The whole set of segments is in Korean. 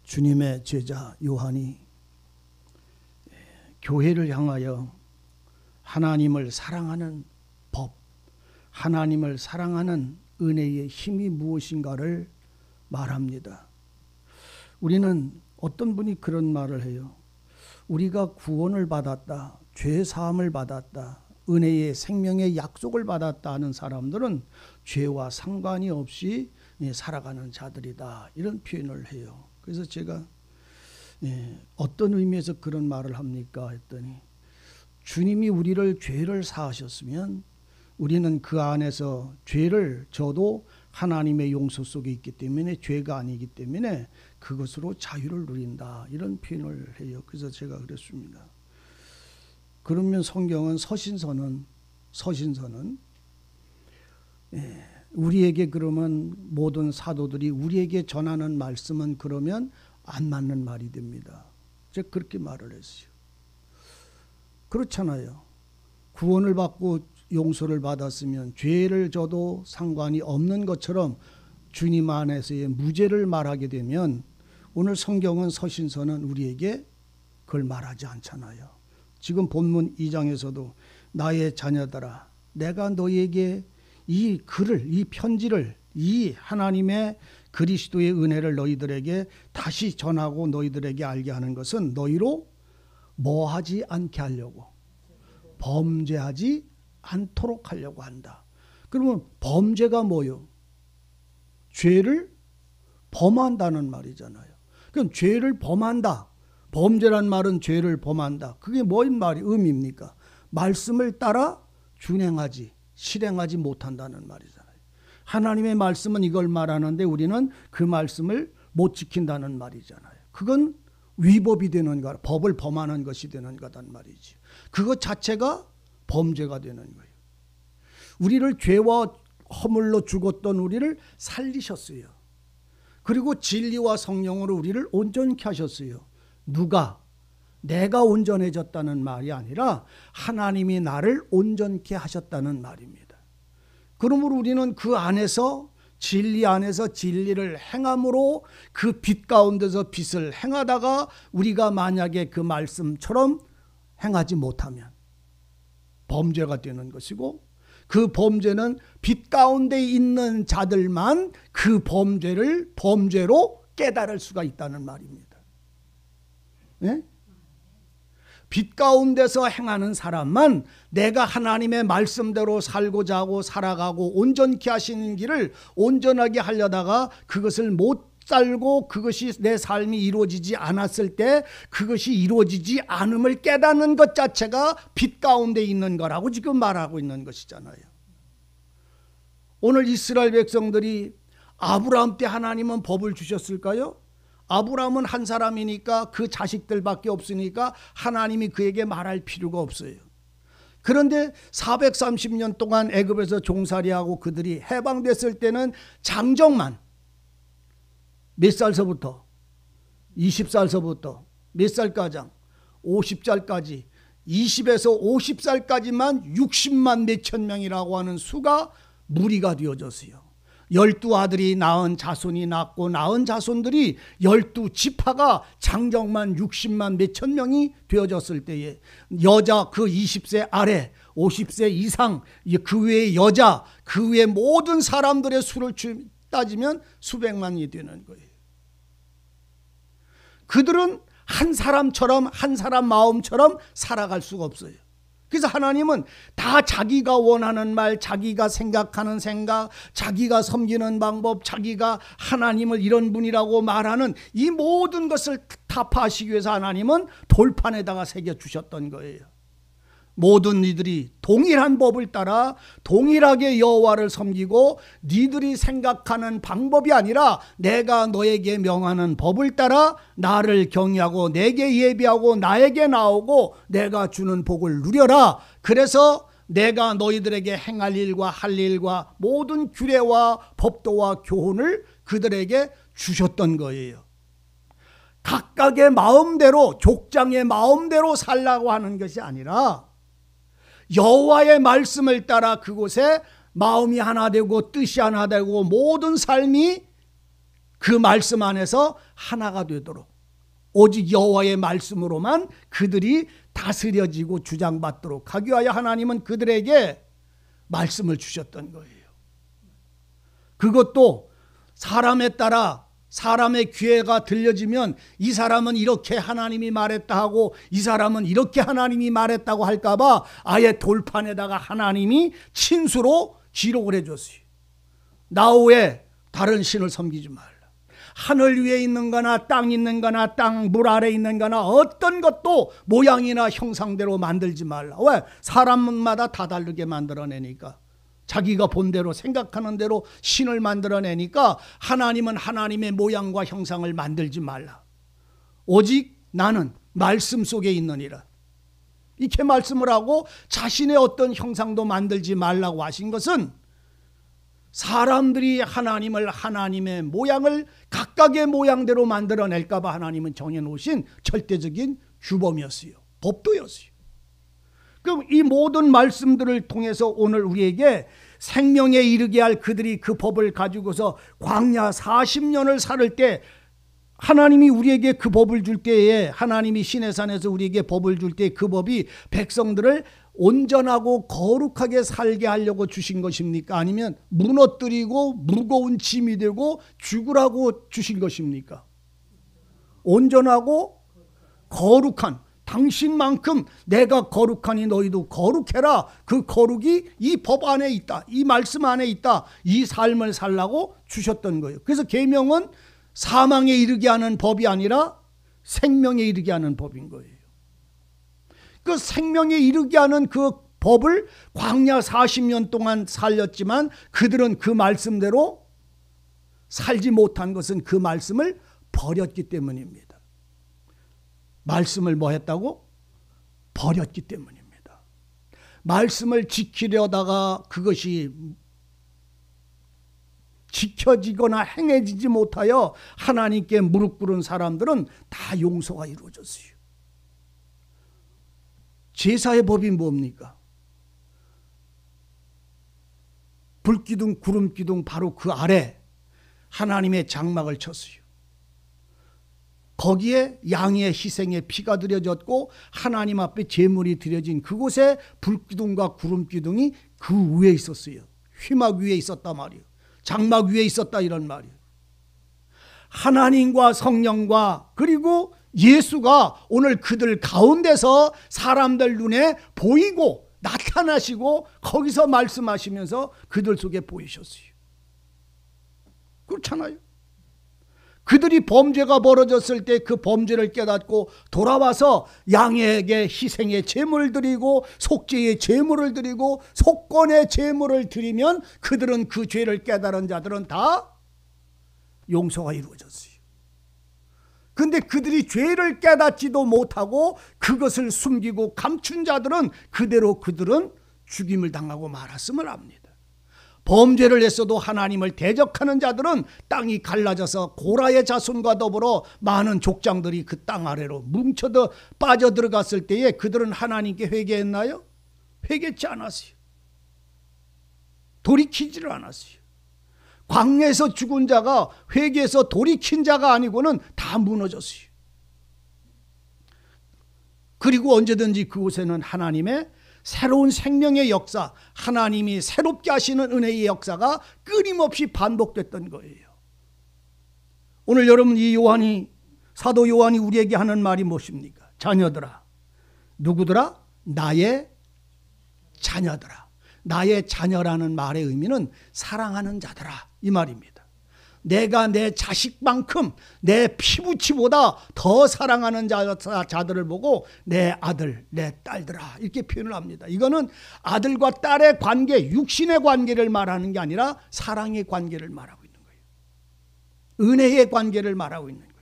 주님의 제자 요한이 교회를 향하여 하나님을 사랑하는 법, 하나님을 사랑하는 은혜의 힘이 무엇인가를 말합니다. 우리는 어떤 분이 그런 말을 해요. 우리가 구원을 받았다, 죄 사함을 받았다, 은혜의 생명의 약속을 받았다 하는 사람들은 죄와 상관이 없이 살아가는 자들이다, 이런 표현을 해요. 그래서 제가 어떤 의미에서 그런 말을 합니까 했더니, 주님이 우리를 죄를 사하셨으면 우리는 그 안에서 죄를 져도 하나님의 용서 속에 있기 때문에 죄가 아니기 때문에 그것으로 자유를 누린다, 이런 표현을 해요. 그래서 제가 그랬습니다. 그러면 성경은 서신서는 우리에게 그러면 모든 사도들이 우리에게 전하는 말씀은 그러면 안 맞는 말이 됩니다. 제가 그렇게 말을 했어요. 그렇잖아요. 구원을 받고 용서를 받았으면 죄를 져도 상관이 없는 것처럼 주님 안에서의 무죄를 말하게 되면, 오늘 성경은 서신서는 우리에게 그걸 말하지 않잖아요. 지금 본문 2장에서도 나의 자녀들아, 내가 너희에게 이 글을, 이 편지를, 이 하나님의 그리스도의 은혜를 너희들에게 다시 전하고 너희들에게 알게 하는 것은 너희로 뭐 하지 않게 하려고, 범죄하지 않도록 하려고 한다. 그러면 범죄가 뭐요? 죄를 범한다는 말이잖아요. 그럼 죄를 범한다, 범죄란 말은 죄를 범한다, 그게 뭔 말이 의미입니까? 말씀을 따라 준행하지, 실행하지 못한다는 말이잖아요. 하나님의 말씀은 이걸 말하는데 우리는 그 말씀을 못 지킨다는 말이잖아요. 그건 위법이 되는 거야. 법을 범하는 것이 되는 거단 말이지. 그것 자체가 범죄가 되는 거예요. 우리를 죄와 허물로 죽었던 우리를 살리셨어요. 그리고 진리와 성령으로 우리를 온전케 하셨어요. 누가? 내가 온전해졌다는 말이 아니라 하나님이 나를 온전케 하셨다는 말입니다. 그러므로 우리는 그 안에서, 진리 안에서 진리를 행함으로 그 빛 가운데서 빛을 행하다가 우리가 만약에 그 말씀처럼 행하지 못하면 범죄가 되는 것이고, 그 범죄는 빛 가운데 있는 자들만 그 범죄를 범죄로 깨달을 수가 있다는 말입니다. 네? 빛 가운데서 행하는 사람만 내가 하나님의 말씀대로 살고자 하고 살아가고 온전케 하시는 길을 온전하게 하려다가 그것을 못 살고 그것이 내 삶이 이루어지지 않았을 때 그것이 이루어지지 않음을 깨닫는 것 자체가 빛 가운데 있는 거라고 지금 말하고 있는 것이잖아요. 오늘 이스라엘 백성들이 아브라함 때 하나님은 법을 주셨을까요? 아브라함은 한 사람이니까 그 자식들밖에 없으니까 하나님이 그에게 말할 필요가 없어요. 그런데 430년 동안 애굽에서 종살이하고 그들이 해방됐을 때는 장정만 몇 살서부터? 20살서부터 몇 살까지? 50살까지, 20에서 50살까지만 60만 몇천 명이라고 하는 수가 무리가 되어졌어요. 12아들이 낳은 자손이 낳고 낳은 자손들이 12지파가 장정만 60만 몇천 명이 되어졌을 때에 여자 그 20세 아래 50세 이상 그 외의 여자 그 외의 모든 사람들의 수를 따지면 수백만이 되는 거예요. 그들은 한 사람처럼, 한 사람 마음처럼 살아갈 수가 없어요. 그래서 하나님은 다 자기가 원하는 말, 자기가 생각하는 생각, 자기가 섬기는 방법, 자기가 하나님을 이런 분이라고 말하는 이 모든 것을 타파하시기 위해서 하나님은 돌판에다가 새겨주셨던 거예요. 모든 이들이 동일한 법을 따라 동일하게 여호와를 섬기고 니들이 생각하는 방법이 아니라 내가 너에게 명하는 법을 따라 나를 경외하고 내게 예배하고 나에게 나오고 내가 주는 복을 누려라. 그래서 내가 너희들에게 행할 일과 할 일과 모든 규례와 법도와 교훈을 그들에게 주셨던 거예요. 각각의 마음대로, 족장의 마음대로 살라고 하는 것이 아니라 여호와의 말씀을 따라 그곳에 마음이 하나 되고 뜻이 하나 되고 모든 삶이 그 말씀 안에서 하나가 되도록 오직 여호와의 말씀으로만 그들이 다스려지고 주장받도록 하기 위하여 하나님은 그들에게 말씀을 주셨던 거예요. 그것도 사람에 따라 사람의 귀에가 들려지면 이 사람은 이렇게 하나님이 말했다 하고 이 사람은 이렇게 하나님이 말했다고 할까 봐 아예 돌판에다가 하나님이 친수로 기록을 해줬어요. 나후에 다른 신을 섬기지 말라. 하늘 위에 있는 거나 땅 있는 거나 땅 물 아래 있는 거나 어떤 것도 모양이나 형상대로 만들지 말라. 왜? 사람마다 다 다르게 만들어내니까. 자기가 본대로 생각하는 대로 신을 만들어내니까 하나님은 하나님의 모양과 형상을 만들지 말라. 오직 나는 말씀 속에 있느니라. 이렇게 말씀을 하고 자신의 어떤 형상도 만들지 말라고 하신 것은 사람들이 하나님을 하나님의 모양을 각각의 모양대로 만들어낼까 봐 하나님은 정해놓으신 절대적인 규범이었어요. 법도였어요. 그럼 이 모든 말씀들을 통해서 오늘 우리에게 생명에 이르게 할 그들이 그 법을 가지고서 광야 40년을 살을 때 하나님이 우리에게 그 법을 줄 때에 하나님이 시내산에서 우리에게 법을 줄 때 그 법이 백성들을 온전하고 거룩하게 살게 하려고 주신 것입니까? 아니면 무너뜨리고 무거운 짐이 되고 죽으라고 주신 것입니까? 온전하고 거룩한 당신만큼 내가 거룩하니 너희도 거룩해라. 그 거룩이 이 법 안에 있다. 이 말씀 안에 있다. 이 삶을 살라고 주셨던 거예요. 그래서 계명은 사망에 이르게 하는 법이 아니라 생명에 이르게 하는 법인 거예요. 그 생명에 이르게 하는 그 법을 광야 40년 동안 살렸지만 그들은 그 말씀대로 살지 못한 것은 그 말씀을 버렸기 때문입니다. 말씀을 뭐 했다고? 버렸기 때문입니다. 말씀을 지키려다가 그것이 지켜지거나 행해지지 못하여 하나님께 무릎 꿇은 사람들은 다 용서가 이루어졌어요. 제사의 법이 뭡니까? 불기둥 구름기둥 바로 그 아래 하나님의 장막을 쳤어요. 거기에 양의 희생의 피가 드려졌고 하나님 앞에 제물이 드려진 그곳에 불기둥과 구름기둥이 그 위에 있었어요. 휘막 위에 있었단 말이에요. 장막 위에 있었다 이런 말이에요. 하나님과 성령과 그리고 예수가 오늘 그들 가운데서 사람들 눈에 보이고 나타나시고 거기서 말씀하시면서 그들 속에 보이셨어요. 그렇잖아요. 그들이 범죄가 벌어졌을 때 그 범죄를 깨닫고 돌아와서 양에게 희생의 제물을 드리고 속죄의 제물을 드리고 속건의 제물을 드리면 그들은 그 죄를 깨달은 자들은 다 용서가 이루어졌어요. 근데 그들이 죄를 깨닫지도 못하고 그것을 숨기고 감춘 자들은 그대로 그들은 죽임을 당하고 말았음을 합니다. 범죄를 했어도 하나님을 대적하는 자들은 땅이 갈라져서 고라의 자손과 더불어 많은 족장들이 그 땅 아래로 뭉쳐서 빠져들어갔을 때에 그들은 하나님께 회개했나요? 회개치 않았어요. 돌이키지를 않았어요. 광야에서 죽은 자가 회개해서 돌이킨 자가 아니고는 다 무너졌어요. 그리고 언제든지 그곳에는 하나님의 새로운 생명의 역사, 하나님이 새롭게 하시는 은혜의 역사가 끊임없이 반복됐던 거예요. 오늘 여러분 이 사도 요한이 우리에게 하는 말이 무엇입니까? 자녀들아. 누구더라? 나의 자녀들아. 나의 자녀라는 말의 의미는 사랑하는 자들아 이 말입니다. 내가 내 자식만큼 내 피부치보다 더 사랑하는 자들을 보고 내 아들, 내 딸들아 이렇게 표현을 합니다. 이거는 아들과 딸의 관계, 육신의 관계를 말하는 게 아니라 사랑의 관계를 말하고 있는 거예요. 은혜의 관계를 말하고 있는 거예요.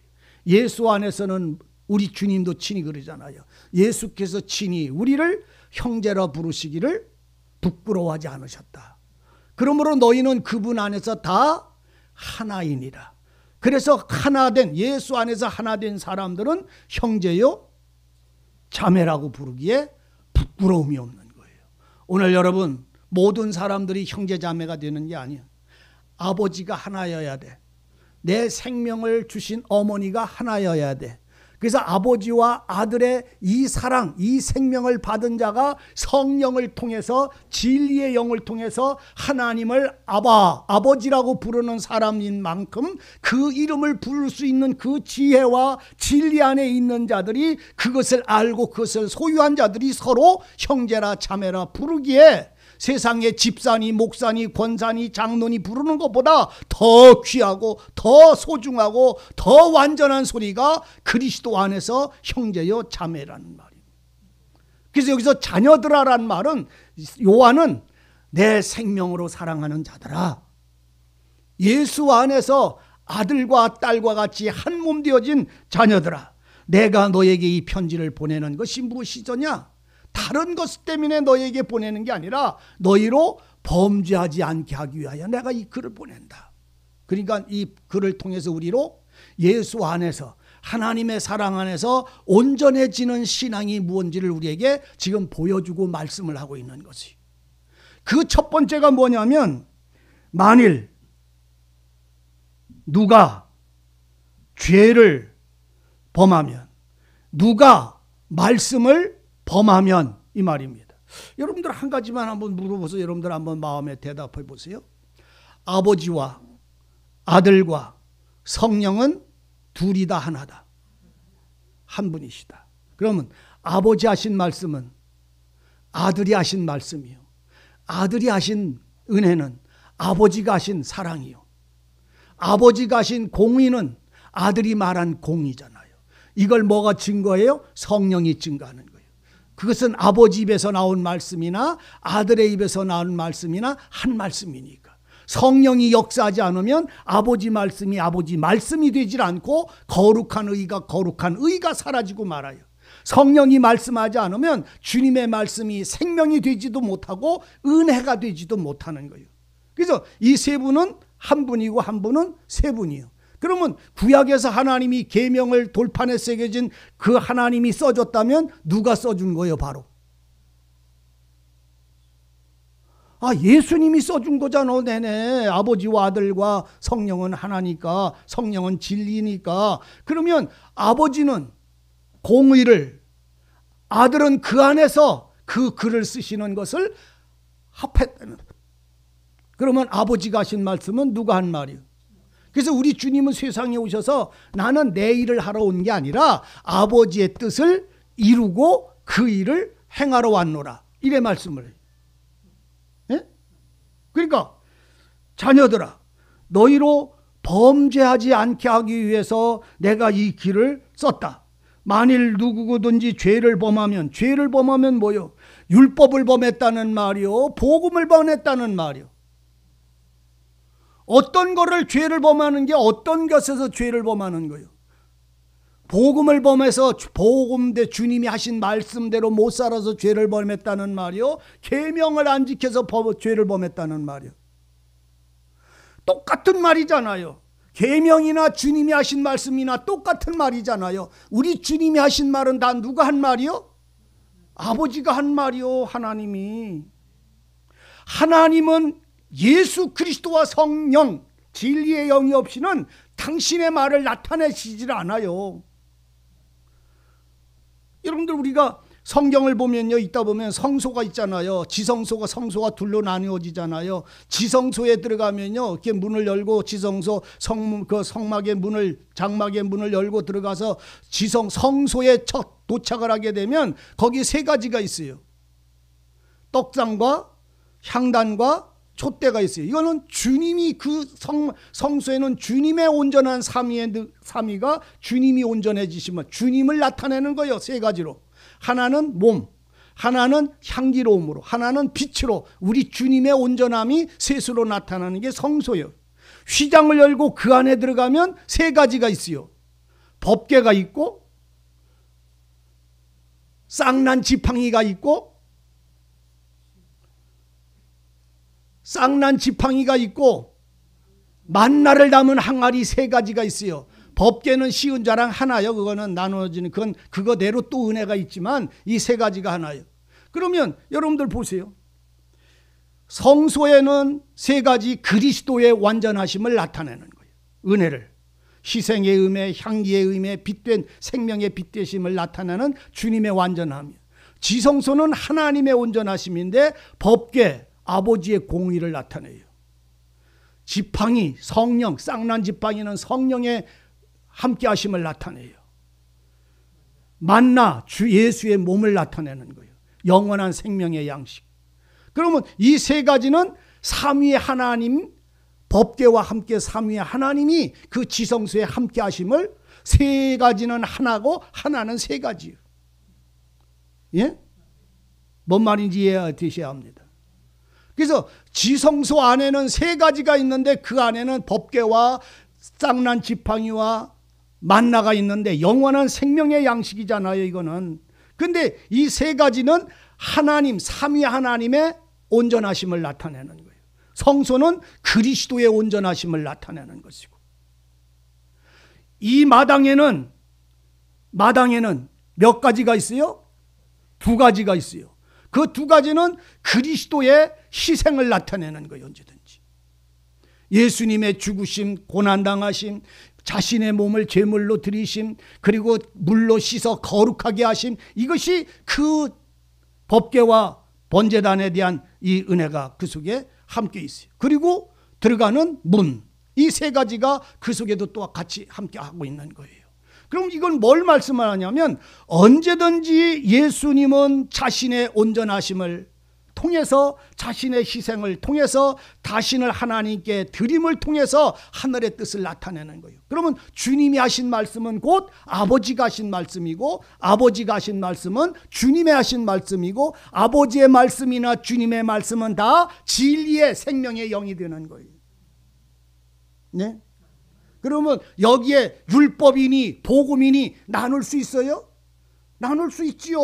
예수 안에서는 우리 주님도 친히 그러잖아요. 예수께서 친히 우리를 형제라 부르시기를 부끄러워하지 않으셨다. 그러므로 너희는 그분 안에서 다 하나이니라. 그래서 하나된 예수 안에서 하나된 사람들은 형제요 자매라고 부르기에 부끄러움이 없는 거예요. 오늘 여러분 모든 사람들이 형제 자매가 되는 게 아니에요. 아버지가 하나여야 돼. 내 생명을 주신 어머니가 하나여야 돼. 그래서 아버지와 아들의 이 사랑, 이 생명을 받은 자가 성령을 통해서, 진리의 영을 통해서 하나님을 아버지라고 부르는 사람인 만큼 그 이름을 부를 수 있는 그 지혜와 진리 안에 있는 자들이, 그것을 알고 그것을 소유한 자들이 서로 형제라 자매라 부르기에 세상의 집사니 목사니 권사니 장로니 부르는 것보다 더 귀하고 더 소중하고 더 완전한 소리가 그리스도 안에서 형제요 자매라는 말이에요. 그래서 여기서 자녀들아라는 말은, 요한은 내 생명으로 사랑하는 자들아, 예수 안에서 아들과 딸과 같이 한 몸 되어진 자녀들아, 내가 너에게 이 편지를 보내는 것이 무엇이더냐? 다른 것 때문에 너에게 보내는 게 아니라 너희로 범죄하지 않게 하기 위하여 내가 이 글을 보낸다. 그러니까 이 글을 통해서 우리로 예수 안에서, 하나님의 사랑 안에서 온전해지는 신앙이 무엇인지를 우리에게 지금 보여주고 말씀을 하고 있는 것이. 그 첫 번째가 뭐냐면, 만일 누가 죄를 범하면, 누가 말씀을 범하면, 이 말입니다. 여러분들 한 가지만 한번 물어보세요. 여러분들 한번 마음에 대답해 보세요. 아버지와 아들과 성령은 둘이 다 하나다. 한 분이시다. 그러면 아버지 하신 말씀은 아들이 하신 말씀이요, 아들이 하신 은혜는 아버지가 하신 사랑이요, 아버지가 하신 공의는 아들이 말한 공의잖아요. 이걸 뭐가 증거예요? 성령이 증거하는 거예요. 그것은 아버지 입에서 나온 말씀이나 아들의 입에서 나온 말씀이나 한 말씀이니까. 성령이 역사하지 않으면 아버지 말씀이 되질 않고 거룩한 의가 사라지고 말아요. 성령이 말씀하지 않으면 주님의 말씀이 생명이 되지도 못하고 은혜가 되지도 못하는 거예요. 그래서 이 세 분은 한 분이고 한 분은 세 분이에요. 그러면 구약에서 하나님이 계명을 돌판에 새겨진 그 하나님이 써줬다면 누가 써준 거예요? 바로 예수님이 써준 거잖아. 네네. 아버지와 아들과 성령은 하나니까, 성령은 진리니까. 그러면 아버지는 공의를, 아들은 그 안에서 그 글을 쓰시는 것을 합했다는. 그러면 아버지가 하신 말씀은 누가 한 말이에요? 그래서 우리 주님은 세상에 오셔서 나는 내 일을 하러 온 게 아니라 아버지의 뜻을 이루고 그 일을 행하러 왔노라, 이래 말씀을 해요. 예? 그러니까 자녀들아, 너희로 범죄하지 않게 하기 위해서 내가 이 길을 썼다. 만일 누구든지 죄를 범하면 뭐요? 율법을 범했다는 말이요, 복음을 범했다는 말이요. 어떤 거를 죄를 범하는 게, 어떤 것에서 죄를 범하는 거예요? 복음을 범해서 복음대 주님이 하신 말씀대로 못 살아서 죄를 범했다는 말이요, 계명을 안 지켜서 죄를 범했다는 말이요. 똑같은 말이잖아요. 계명이나 주님이 하신 말씀이나 똑같은 말이잖아요. 우리 주님이 하신 말은 다 누가 한 말이요? 아버지가 한 말이요. 하나님은 예수 그리스도와 성령, 진리의 영이 없이는 당신의 말을 나타내시질 않아요. 여러분들, 우리가 성경을 보면요, 있다 보면 성소가 있잖아요. 지성소가, 성소가 둘로 나누어지잖아요. 지성소에 들어가면요, 이렇게 문을 열고 지성소 성막의 문을, 장막의 문을 열고 들어가서 성소에 첫 도착을 하게 되면 거기 세 가지가 있어요. 떡상과 향단과 촛대가 있어요. 이거는 주님이, 그 성소에는 주님의 온전한 삼위가 주님이 온전해지시면 주님을 나타내는 거예요. 세 가지로. 하나는 몸, 하나는 향기로움으로, 하나는 빛으로 우리 주님의 온전함이 셋으로 나타나는 게 성소예요. 휘장을 열고 그 안에 들어가면 세 가지가 있어요. 법궤가 있고, 쌍난 지팡이가 있고, 만나를 담은 항아리 세 가지가 있어요. 법궤는 쉬운 자랑 하나요. 그거는 나누어지는, 그거대로 또 은혜가 있지만 이 세 가지가 하나요. 그러면 여러분들 보세요. 성소에는 세 가지 그리스도의 완전하심을 나타내는 거예요. 은혜를. 희생의 의미, 향기의 의미, 빛된 생명의 빛 되심을 나타내는 주님의 완전함이에요. 지성소는 하나님의 온전하심인데 법궤, 아버지의 공의를 나타내요. 지팡이, 성령, 쌍난 지팡이는 성령의 함께하심을 나타내요. 만나, 주 예수의 몸을 나타내는 거예요. 영원한 생명의 양식. 그러면 이 세 가지는 삼위의 하나님, 법궤와 함께 삼위의 하나님이 그 지성소에 함께 하심을, 세 가지는 하나고 하나는 세 가지예요. 예? 뭔 말인지 이해하셔야 합니다. 그래서 지성소 안에는 세 가지가 있는데 그 안에는 법궤와 쌍난 지팡이와 만나가 있는데 영원한 생명의 양식이잖아요, 이거는. 근데 이 세 가지는 하나님, 삼위 하나님의 온전하심을 나타내는 거예요. 성소는 그리스도의 온전하심을 나타내는 것이고, 이 마당에는 몇 가지가 있어요? 두 가지가 있어요. 그 두 가지는 그리스도의 희생을 나타내는 거예요. 언제든지 예수님의 죽으심, 고난당하심, 자신의 몸을 제물로 드리심, 그리고 물로 씻어 거룩하게 하심, 이것이 그 법궤와 번제단에 대한 이 은혜가 그 속에 함께 있어요. 그리고 들어가는 문, 이 세 가지가 그 속에도 또 같이 함께 하고 있는 거예요. 그럼 이건 뭘 말씀하냐면, 언제든지 예수님은 자신의 온전하심을 통해서, 자신의 희생을 통해서, 자신을 하나님께 드림을 통해서 하늘의 뜻을 나타내는 거예요. 그러면 주님이 하신 말씀은 곧 아버지가 하신 말씀이고, 아버지가 하신 말씀은 주님의 하신 말씀이고, 아버지의 말씀이나 주님의 말씀은 다 진리의 생명의 영이 되는 거예요. 네? 그러면 여기에 율법이니 복음이니 나눌 수 있어요? 나눌 수 있지요.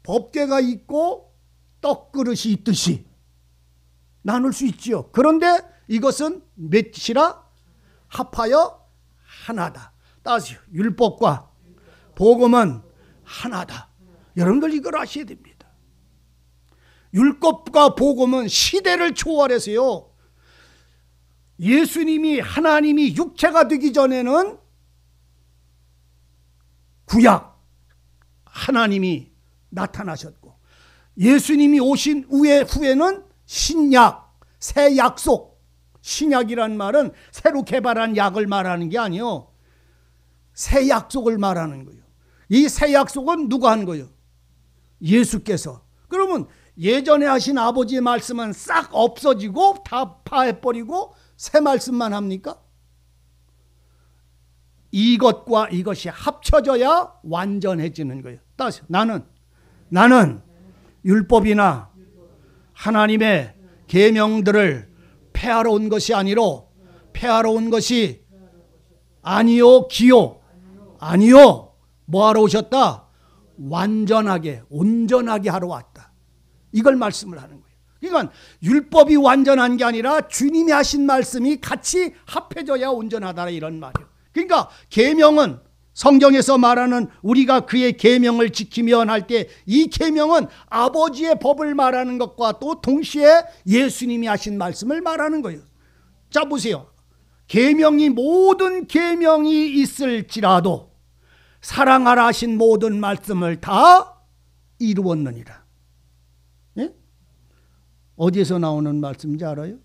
법궤가 있고 떡그릇이 있듯이 나눌 수 있지요. 그런데 이것은 몇이라? 합하여 하나다. 따지요. 율법과 복음은 하나다. 여러분들 이걸 아셔야 됩니다. 율법과 복음은 시대를 초월해서요, 예수님이, 하나님이 육체가 되기 전에는 구약 하나님이 나타나셨고, 예수님이 오신 후에는 신약, 새 약속. 신약이란 말은 새로 개발한 약을 말하는 게 아니요, 새 약속을 말하는 거예요. 이 새 약속은 누가 한 거예요? 예수께서. 그러면 예전에 하신 아버지의 말씀은 싹 없어지고 다 파해버리고 새 말씀만 합니까? 이것과 이것이 합쳐져야 완전해지는 거예요. 따라서 나는 율법이나 하나님의 계명들을 폐하러 온 것이 아니로, 폐하러 온 것이 아니요 기요, 아니요 뭐하러 오셨다? 완전하게, 온전하게 하러 왔다. 이걸 말씀을 하는 거예요. 그러니까 율법이 완전한 게 아니라 주님이 하신 말씀이 같이 합해져야 온전하다, 이런 말이에요. 그러니까 계명은, 성경에서 말하는 우리가 그의 계명을 지키며 할 때, 이 계명은 아버지의 법을 말하는 것과 또 동시에 예수님이 하신 말씀을 말하는 거예요. 자 보세요. 계명이, 모든 계명이 있을지라도 사랑하라 하신 모든 말씀을 다 이루었느니라. 예? 어디에서 나오는 말씀인지 알아요?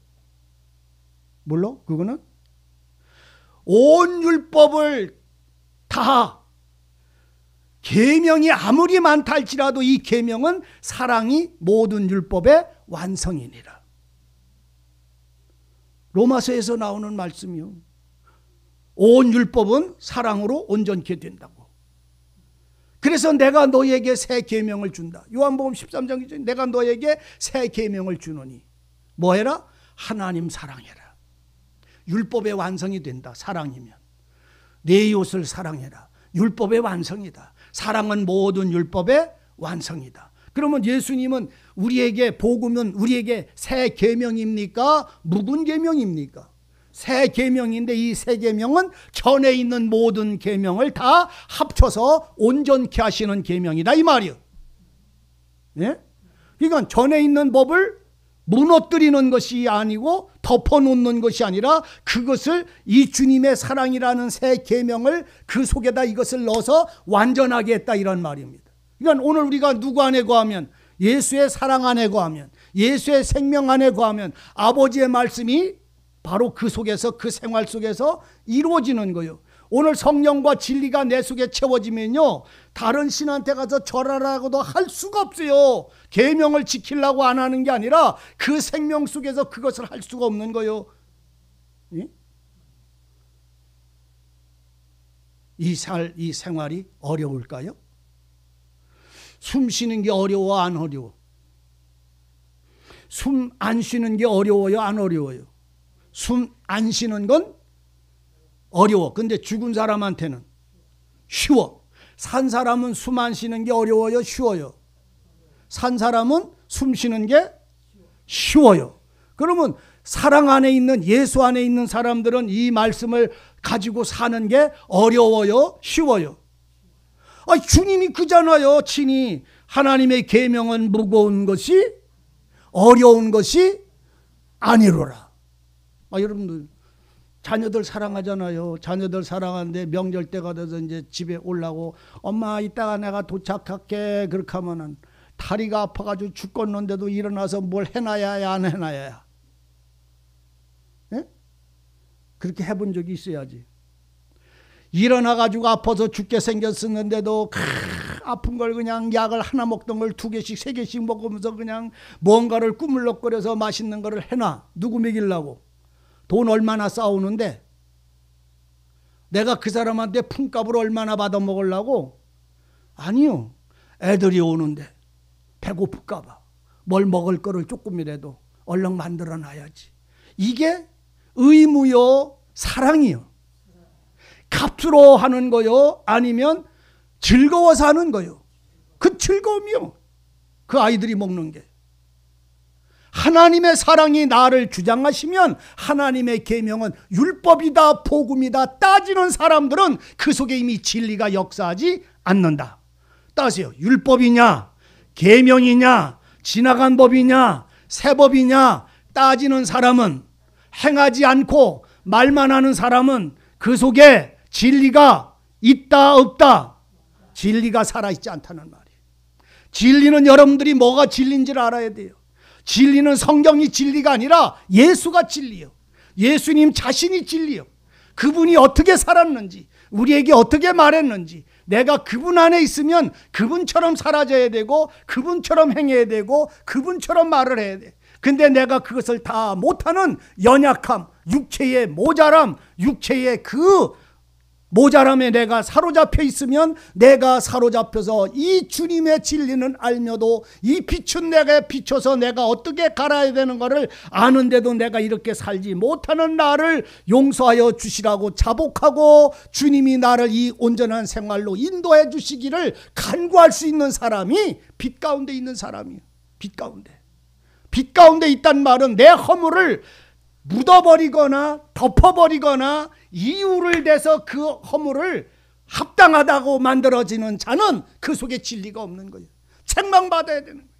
몰라? 그거는 온 율법을 다, 계명이 아무리 많다 할지라도 이 계명은 사랑이 모든 율법의 완성이니라. 로마서에서 나오는 말씀이요. 온 율법은 사랑으로 온전케 된다고. 그래서 내가 너에게 새 계명을 준다. 요한복음 13장이죠. 내가 너에게 새 계명을 주노니 뭐 해라? 하나님 사랑해라. 율법의 완성이 된다. 사랑이면 내 이웃을 사랑해라. 율법의 완성이다. 사랑은 모든 율법의 완성이다. 그러면 예수님은 우리에게, 복음은 우리에게 새 계명입니까? 묵은 계명입니까? 새 계명인데, 이 새 계명은 전에 있는 모든 계명을 다 합쳐서 온전케 하시는 계명이다, 이 말이요. 예? 그러니까 전에 있는 법을 무너뜨리는 것이 아니고 덮어놓는 것이 아니라 그것을 이 주님의 사랑이라는 새 계명을 그 속에다 이것을 넣어서 완전하게 했다 이런 말입니다. 그러니까 오늘 우리가 누구 안에 거하면, 예수의 사랑 안에 거하면, 예수의 생명 안에 거하면 아버지의 말씀이 바로 그 속에서, 그 생활 속에서 이루어지는 거예요. 오늘 성령과 진리가 내 속에 채워지면요, 다른 신한테 가서 절하라고도 할 수가 없어요. 계명을 지키려고 안 하는 게 아니라 그 생명 속에서 그것을 할 수가 없는 거예요. 이 생활이 어려울까요? 숨 쉬는 게 어려워, 안 어려워? 숨 안 쉬는 게 어려워요, 안 어려워요? 숨 안 쉬는 건 어려워. 근데 죽은 사람한테는 쉬워. 산 사람은 숨 안 쉬는 게 어려워요, 쉬워요? 산 사람은 숨 쉬는 게 쉬워요. 그러면 사랑 안에 있는, 예수 안에 있는 사람들은 이 말씀을 가지고 사는 게 어려워요, 쉬워요? 주님이 그잖아요. 친히 하나님의 계명은 무거운 것이 어려운 것이 아니로라. 여러분들 자녀들 사랑하잖아요. 자녀들 사랑하는데 명절 때가 돼서 이제 집에 오려고, 엄마 이따가 내가 도착할게, 그렇게 하면은 다리가 아파가지고 죽겠는데도 일어나서 뭘 해놔야 안 해놔야? 예? 그렇게 해본 적이 있어야지. 일어나가지고 아파서 죽게 생겼었는데도 아픈 걸 그냥 약을 하나 먹던 걸 2개씩 3개씩 먹으면서 그냥 뭔가를 꾸물럭거려서 맛있는 거를 해놔. 누구 먹이려고? 돈 얼마나 싸우는데 내가 그 사람한테 품값을 얼마나 받아 먹으려고? 아니요. 애들이 오는데 배고플까 봐 뭘 먹을 거를 조금이라도 얼른 만들어 놔야지. 이게 의무요, 사랑이요. 값으로 하는 거요, 아니면 즐거워서 하는 거요. 그 즐거움이요. 그 아이들이 먹는 게. 하나님의 사랑이 나를 주장하시면 하나님의 계명은 율법이다, 복음이다 따지는 사람들은 그 속에 이미 진리가 역사하지 않는다. 따세요. 율법이냐, 계명이냐, 지나간 법이냐, 새 법이냐 따지는 사람은, 행하지 않고 말만 하는 사람은 그 속에 진리가 있다, 없다? 진리가 살아있지 않다는 말이에요. 진리는 여러분들이 뭐가 진리인지를 알아야 돼요. 진리는 성경이 진리가 아니라 예수가 진리요. 예수님 자신이 진리요. 그분이 어떻게 살았는지, 우리에게 어떻게 말했는지, 내가 그분 안에 있으면 그분처럼 살아져야 되고, 그분처럼 행해야 되고, 그분처럼 말을 해야 돼. 근데 내가 그것을 다 못하는 연약함, 육체의 모자람, 육체의 그 모자람에 내가 사로잡혀 있으면, 내가 사로잡혀서 이 주님의 진리는 알며도 이 빛은 내게 비춰서 내가 어떻게 갈아야 되는 것을 아는데도 내가 이렇게 살지 못하는 나를 용서하여 주시라고 자복하고 주님이 나를 이 온전한 생활로 인도해 주시기를 간구할 수 있는 사람이 빛 가운데 있는 사람이에요. 빛 가운데 있단 말은 내 허물을 묻어버리거나 덮어버리거나 이유를 대서 그 허물을 합당하다고 만들어지는 자는 그 속에 진리가 없는 거예요. 책망받아야 되는 거예요.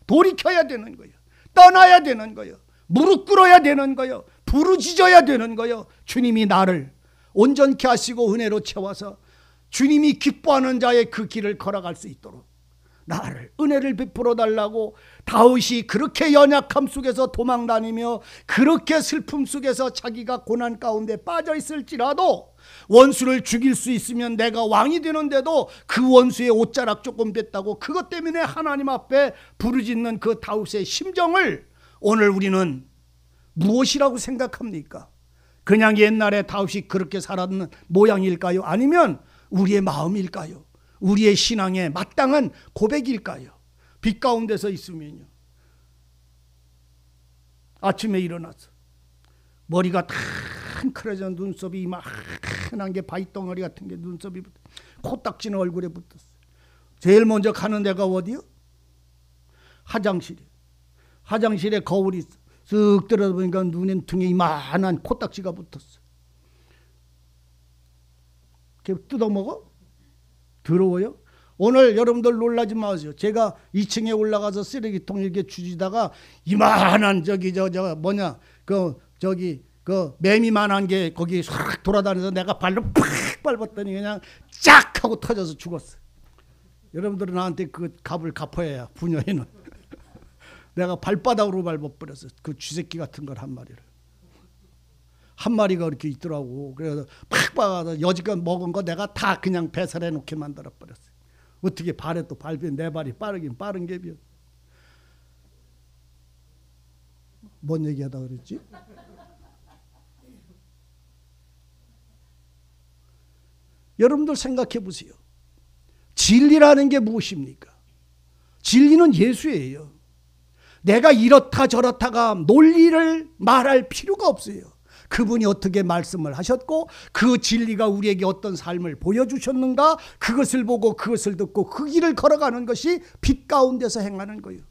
돌이켜야 되는 거예요. 떠나야 되는 거예요. 무릎 꿇어야 되는 거예요. 부르짖어야 되는 거예요. 주님이 나를 온전케 하시고 은혜로 채워서 주님이 기뻐하는 자의 그 길을 걸어갈 수 있도록 나를 은혜를 베풀어 달라고 다윗이 그렇게 연약함 속에서 도망다니며 그렇게 슬픔 속에서 자기가 고난 가운데 빠져 있을지라도 원수를 죽일 수 있으면 내가 왕이 되는데도 그 원수의 옷자락 조금 뺐다고 그것 때문에 하나님 앞에 부르짖는 그 다윗의 심정을 오늘 우리는 무엇이라고 생각합니까? 그냥 옛날에 다윗이 그렇게 살았는 모양일까요? 아니면 우리의 마음일까요? 우리의 신앙에 마땅한 고백일까요? 빛 가운데서 있으면요, 아침에 일어나서 머리가 탕크러져 눈썹이 이만한 게 바위덩어리 같은 게 눈썹이 코딱지는 얼굴에 붙었어요. 제일 먼저 가는 데가 어디요? 화장실에 거울이 쓱 들어보니까 눈에 등에 이만한 코딱지가 붙었어요. 이렇게 뜯어먹어? 더러워요? 오늘 여러분들 놀라지 마세요. 제가 2층에 올라가서 쓰레기통 이렇게 주지다가 이만한 그 매미만한 게 거기 싹 돌아다니면서 내가 발로 팍 밟았더니 그냥 쫙 하고 터져서 죽었어. 여러분들은 나한테 그 값을 갚아야 부녀에는. 내가 발바닥으로 밟아버렸어. 그 쥐새끼 같은 걸 한 마리를. 한 마리가 이렇게 있더라고. 그래서 팍 박아서 여지껏 먹은 거 내가 다 그냥 배설해 놓게 만들어 버렸어. 어떻게 발에 또 밟힌 내 발이 빠르긴 빠른 게비요. 뭔 얘기하다 그랬지? 여러분들 생각해 보세요. 진리라는 게 무엇입니까? 진리는 예수예요. 내가 이렇다 저렇다가 논리를 말할 필요가 없어요. 그분이 어떻게 말씀을 하셨고 그 진리가 우리에게 어떤 삶을 보여주셨는가, 그것을 보고 그것을 듣고 그 길을 걸어가는 것이 빛 가운데서 행하는 거예요.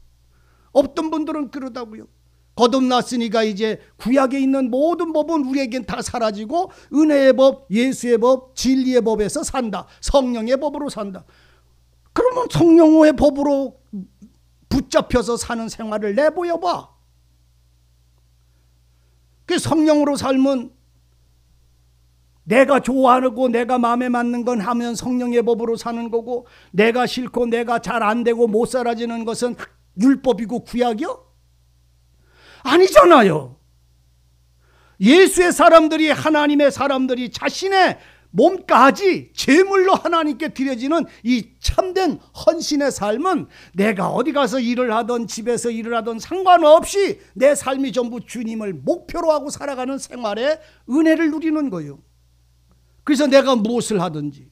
어떤 분들은 그러다고요. 거듭났으니까 이제 구약에 있는 모든 법은 우리에겐 다 사라지고 은혜의 법, 예수의 법, 진리의 법에서 산다. 성령의 법으로 산다. 그러면 성령의 법으로 붙잡혀서 사는 생활을 내보여봐. 그 성령으로 살면 내가 좋아하고 내가 마음에 맞는 건 하면 성령의 법으로 사는 거고, 내가 싫고 내가 잘 안 되고 못 살아지는 것은 율법이고 구약이요? 아니잖아요. 예수의 사람들이, 하나님의 사람들이 자신의 몸까지 제물로 하나님께 드려지는 이 참된 헌신의 삶은 내가 어디 가서 일을 하든 집에서 일을 하든 상관없이 내 삶이 전부 주님을 목표로 하고 살아가는 생활에 은혜를 누리는 거예요. 그래서 내가 무엇을 하든지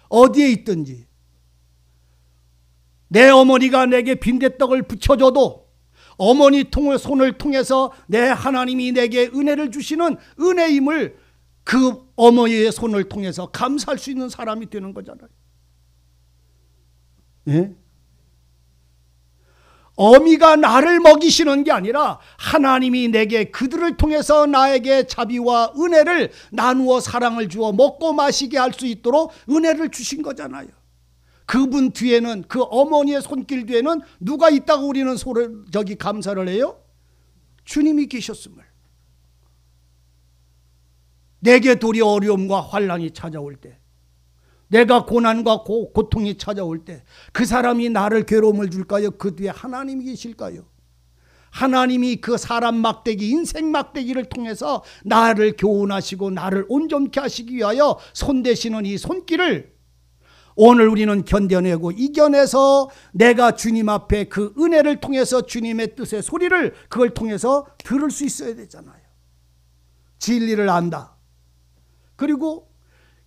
어디에 있든지 내 어머니가 내게 빈대떡을 부쳐줘도 어머니 손을 통해서 내 하나님이 내게 은혜를 주시는 은혜임을 그 어머니의 손을 통해서 감사할 수 있는 사람이 되는 거잖아요. 예? 어미가 나를 먹이시는 게 아니라 하나님이 내게 그들을 통해서 나에게 자비와 은혜를 나누어 사랑을 주어 먹고 마시게 할 수 있도록 은혜를 주신 거잖아요. 그분 뒤에는, 그 어머니의 손길 뒤에는 누가 있다고 우리는 감사를 해요? 주님이 계셨음을. 내게 도리 어려움과 환난이 찾아올 때, 내가 고난과 고통이 찾아올 때 그 사람이 나를 괴로움을 줄까요? 그 뒤에 하나님이 계실까요? 하나님이 그 사람 막대기, 인생 막대기를 통해서 나를 교훈하시고 나를 온전케 하시기 위하여 손대시는 이 손길을 오늘 우리는 견뎌내고 이겨내서 내가 주님 앞에 그 은혜를 통해서 주님의 뜻의 소리를 그걸 통해서 들을 수 있어야 되잖아요. 진리를 안다. 그리고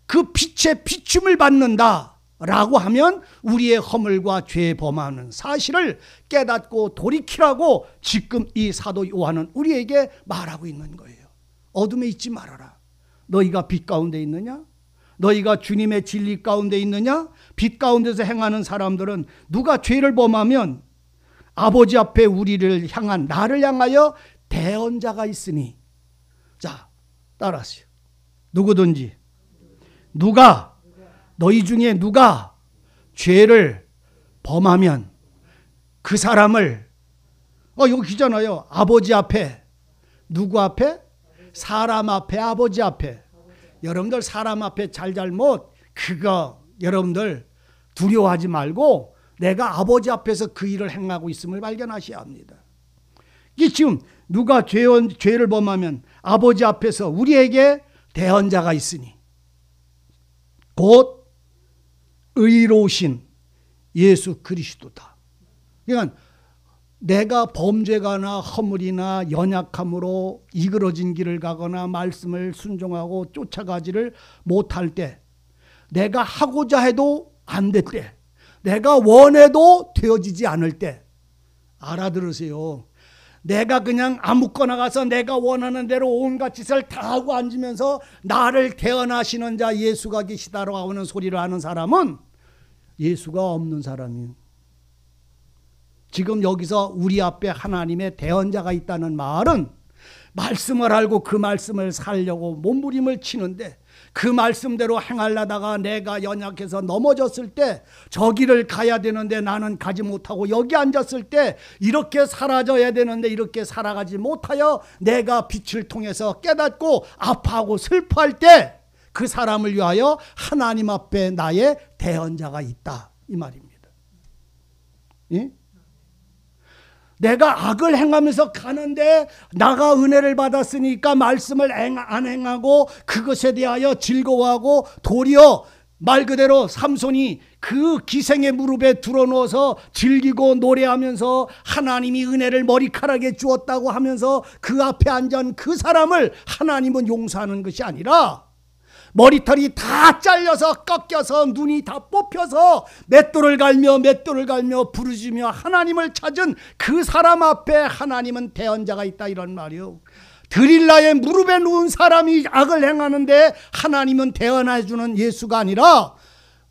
그 빛의 비춤을 받는다라고 하면 우리의 허물과 죄 범하는 사실을 깨닫고 돌이키라고 지금 이 사도 요한은 우리에게 말하고 있는 거예요. 어둠에 있지 말아라. 너희가 빛 가운데 있느냐? 너희가 주님의 진리 가운데 있느냐? 빛 가운데서 행하는 사람들은 누가 죄를 범하면 아버지 앞에 우리를 향한, 나를 향하여 대언자가 있으니. 자, 따라하세요. 누구든지, 누가, 너희 중에 누가 죄를 범하면 그 사람을, 여기 있잖아요. 아버지 앞에. 누구 앞에? 사람 앞에, 아버지 앞에. 여러분들 사람 앞에 잘못 그거 여러분들 두려워하지 말고 내가 아버지 앞에서 그 일을 행하고 있음을 발견하셔야 합니다. 이게 지금 누가 죄를 범하면 아버지 앞에서 우리에게 대언자가 있으니 곧 의로우신 예수 그리스도다. 그러니까 내가 범죄가나 허물이나 연약함으로 이그러진 길을 가거나 말씀을 순종하고 쫓아가지를 못할 때, 내가 하고자 해도 안 될 때, 내가 원해도 되어지지 않을 때, 알아들으세요. 내가 그냥 아무거나 가서 내가 원하는 대로 온갖 짓을 다 하고 앉으면서 나를 대언하시는 자 예수가 계시다라고 하는 소리를 하는 사람은 예수가 없는 사람이에요. 지금 여기서 우리 앞에 하나님의 대언자가 있다는 말은 말씀을 알고 그 말씀을 살려고 몸부림을 치는데 그 말씀대로 행하려다가 내가 연약해서 넘어졌을 때 저 길을 가야 되는데 나는 가지 못하고 여기 앉았을 때 이렇게 사라져야 되는데 이렇게 살아가지 못하여 내가 빛을 통해서 깨닫고 아파하고 슬퍼할 때 그 사람을 위하여 하나님 앞에 나의 대언자가 있다, 이 말입니다. 예? 내가 악을 행하면서 가는데 나가 은혜를 받았으니까 말씀을 안 행하고 그것에 대하여 즐거워하고 도리어 말 그대로 삼손이 그 기생의 무릎에 들어누워서 즐기고 노래하면서 하나님이 은혜를 머리카락에 주었다고 하면서 그 앞에 앉은 그 사람을 하나님은 용서하는 것이 아니라 머리털이 다 잘려서 꺾여서 눈이 다 뽑혀서 맷돌을 갈며 부르짖으며 하나님을 찾은 그 사람 앞에 하나님은 대언자가 있다, 이런 말이요. 드릴라의 무릎에 누운 사람이 악을 행하는데 하나님은 대언해 주는 예수가 아니라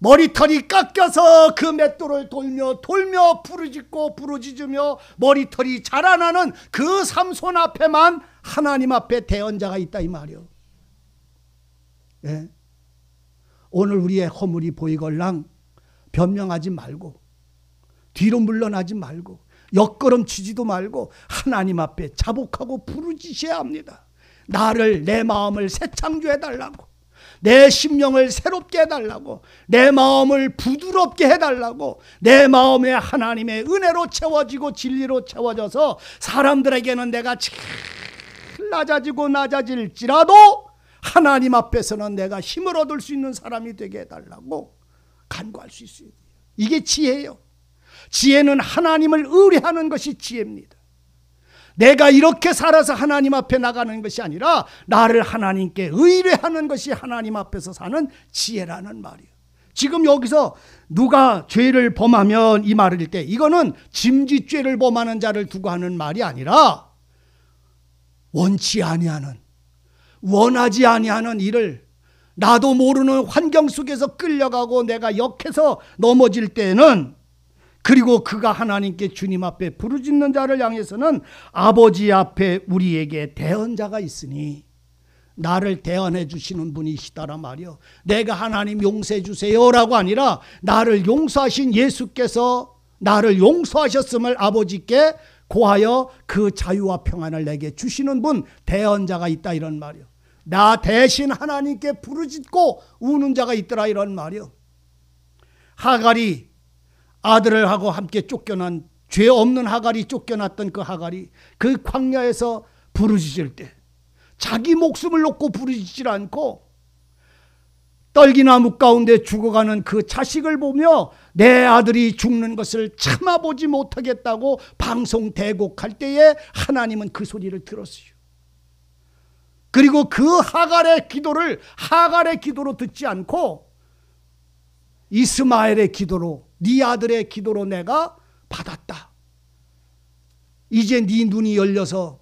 머리털이 깎여서 그 맷돌을 돌며 부르짖으며 머리털이 자라나는 그 삼손 앞에만 하나님 앞에 대언자가 있다, 이 말이요. 예. 오늘 우리의 허물이 보이걸랑 변명하지 말고 뒤로 물러나지 말고 엿걸음치지도 말고 하나님 앞에 자복하고 부르짖어야 합니다. 나를, 내 마음을 새 창조해달라고, 내 심령을 새롭게 해달라고, 내 마음을 부드럽게 해달라고, 내 마음에 하나님의 은혜로 채워지고 진리로 채워져서 사람들에게는 내가 제일 낮아질지라도 하나님 앞에서는 내가 힘을 얻을 수 있는 사람이 되게 해달라고 간구할 수 있어요. 이게 지혜예요. 지혜는 하나님을 의뢰하는 것이 지혜입니다. 내가 이렇게 살아서 하나님 앞에 나가는 것이 아니라 나를 하나님께 의뢰하는 것이 하나님 앞에서 사는 지혜라는 말이에요. 지금 여기서 누가 죄를 범하면 이 말을 할 때 이거는 짐짓죄를 범하는 자를 두고 하는 말이 아니라 원치 아니하는, 원하지 아니하는 일을 나도 모르는 환경 속에서 끌려가고 내가 역해서 넘어질 때는, 그리고 그가 하나님께 주님 앞에 부르짖는 자를 향해서는 아버지 앞에 우리에게 대언자가 있으니 나를 대언해 주시는 분이시다란 말이요. 내가 하나님 용서해 주세요라고 아니라 나를 용서하신 예수께서 나를 용서하셨음을 아버지께 고하여 그 자유와 평안을 내게 주시는 분, 대언자가 있다, 이런 말이요. 나 대신 하나님께 부르짖고 우는 자가 있더라, 이런 말이요. 하갈이 아들을 하고 함께 쫓겨난, 죄 없는 하갈이 쫓겨났던 그 하갈이 그 광야에서 부르짖을 때 자기 목숨을 놓고 부르짖질 않고 떨기나무 가운데 죽어가는 그 자식을 보며 내 아들이 죽는 것을 참아보지 못하겠다고 방송 대곡할 때에 하나님은 그 소리를 들었어요. 그리고 그 하갈의 기도로 듣지 않고 이스마엘의 기도로, 네 아들의 기도로 내가 받았다. 이제 네 눈이 열려서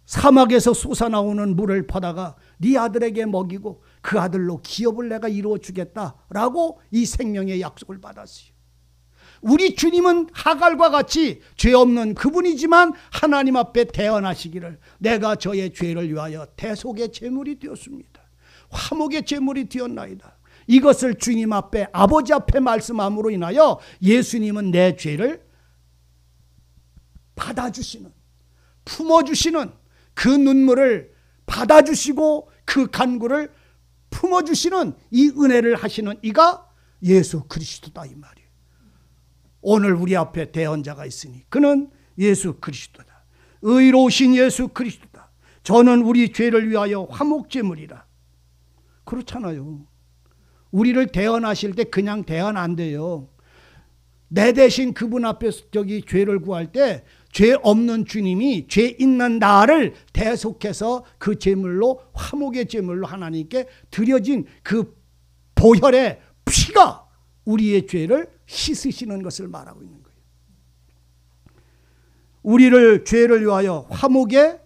사막에서 솟아나오는 물을 받아가 네 아들에게 먹이고 그 아들로 기업을 내가 이루어 주겠다라고 이 생명의 약속을 받았어요. 우리 주님은 하갈과 같이 죄 없는 그분이지만 하나님 앞에 대언하시기를 내가 저의 죄를 위하여 대속의 제물이 되었습니다. 화목의 제물이 되었나이다. 이것을 주님 앞에, 아버지 앞에 말씀함으로 인하여 예수님은 내 죄를 받아주시는, 품어주시는, 그 눈물을 받아주시고 그 간구를 품어주시는 이 은혜를 하시는 이가 예수 그리스도다, 이 말이에요. 오늘 우리 앞에 대언자가 있으니 그는 예수 그리스도다. 의로우신 예수 그리스도다. 저는 우리 죄를 위하여 화목제물이라. 그렇잖아요. 우리를 대언하실 때 그냥 대언 안 돼요. 내 대신 그분 앞에서 죄를 구할 때 죄 없는 주님이 죄 있는 나를 대속해서 그 제물로, 화목의 제물로 하나님께 드려진 그 보혈의 피가 우리의 죄를 씻으시는 것을 말하고 있는 거예요. 우리를 죄를 위하여 화목의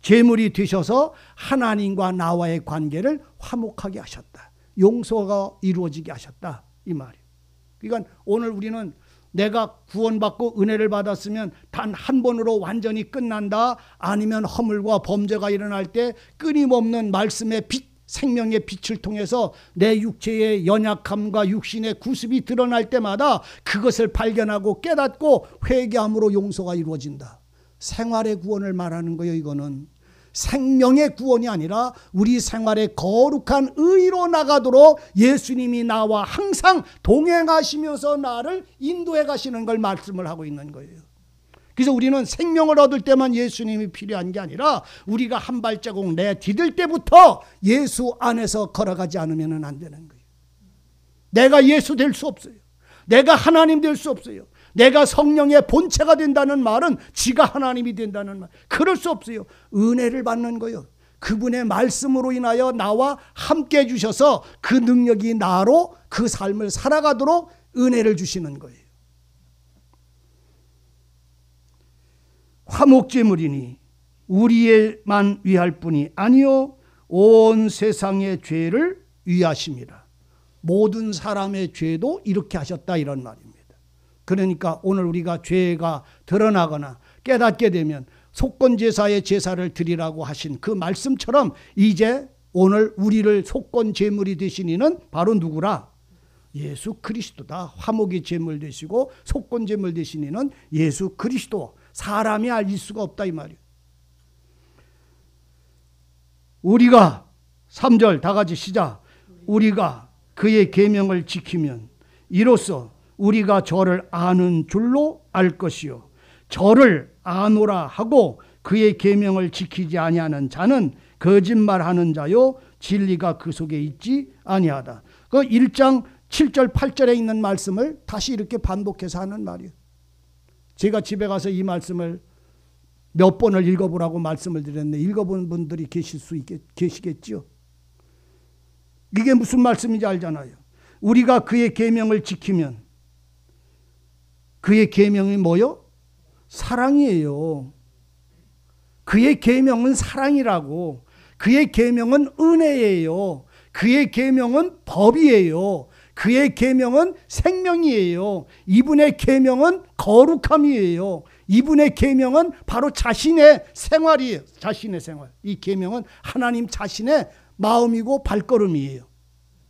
제물이 되셔서 하나님과 나와의 관계를 화목하게 하셨다. 용서가 이루어지게 하셨다, 이 말이에요. 그러니까 오늘 우리는 내가 구원받고 은혜를 받았으면 단 한 번으로 완전히 끝난다, 아니면 허물과 범죄가 일어날 때 끊임없는 말씀의 빛, 생명의 빛을 통해서 내 육체의 연약함과 육신의 구습이 드러날 때마다 그것을 발견하고 깨닫고 회개함으로 용서가 이루어진다. 생활의 구원을 말하는 거예요. 이거는 생명의 구원이 아니라 우리 생활의 거룩한 의로 나가도록 예수님이 나와 항상 동행하시면서 나를 인도해 가시는 걸 말씀을 하고 있는 거예요. 그래서 우리는 생명을 얻을 때만 예수님이 필요한 게 아니라 우리가 한 발자국 내디딜 때부터 예수 안에서 걸어가지 않으면 안 되는 거예요. 내가 예수 될 수 없어요. 내가 하나님 될 수 없어요. 내가 성령의 본체가 된다는 말은 지가 하나님이 된다는 말. 그럴 수 없어요. 은혜를 받는 거예요. 그분의 말씀으로 인하여 나와 함께 해주셔서 그 능력이 나로 그 삶을 살아가도록 은혜를 주시는 거예요. 화목제물이니 우리에만 위할 뿐이 아니요 온 세상의 죄를 위하심이라. 모든 사람의 죄도 이렇게 하셨다 이런 말입니다. 그러니까 오늘 우리가 죄가 드러나거나 깨닫게 되면 속건제사의 제사를 드리라고 하신 그 말씀처럼 이제 오늘 우리를 속건제물이 되신 이는 바로 누구라? 예수 그리스도다. 화목의 제물 되시고 속건제물 되신 이는 예수 그리스도. 사람이 알릴 수가 없다 이 말이에요. 우리가 3절 다 같이 시작. 우리가 그의 계명을 지키면 이로써 우리가 저를 아는 줄로 알 것이요 저를 아노라 하고 그의 계명을 지키지 아니하는 자는 거짓말하는 자요 진리가 그 속에 있지 아니하다. 그 1장 7절 8절에 있는 말씀을 다시 이렇게 반복해서 하는 말이에요. 제가 집에 가서 이 말씀을 몇 번을 읽어보라고 말씀을 드렸는데 읽어본 분들이 계시겠죠. 이게 무슨 말씀인지 알잖아요. 우리가 그의 계명을 지키면 그의 계명이 뭐요? 사랑이에요. 그의 계명은 사랑이라고. 그의 계명은 은혜예요. 그의 계명은 법이에요. 그의 계명은 생명이에요. 이분의 계명은 거룩함이에요. 이분의 계명은 바로 자신의 생활이에요. 자신의 생활. 이 계명은 하나님 자신의 마음이고 발걸음이에요.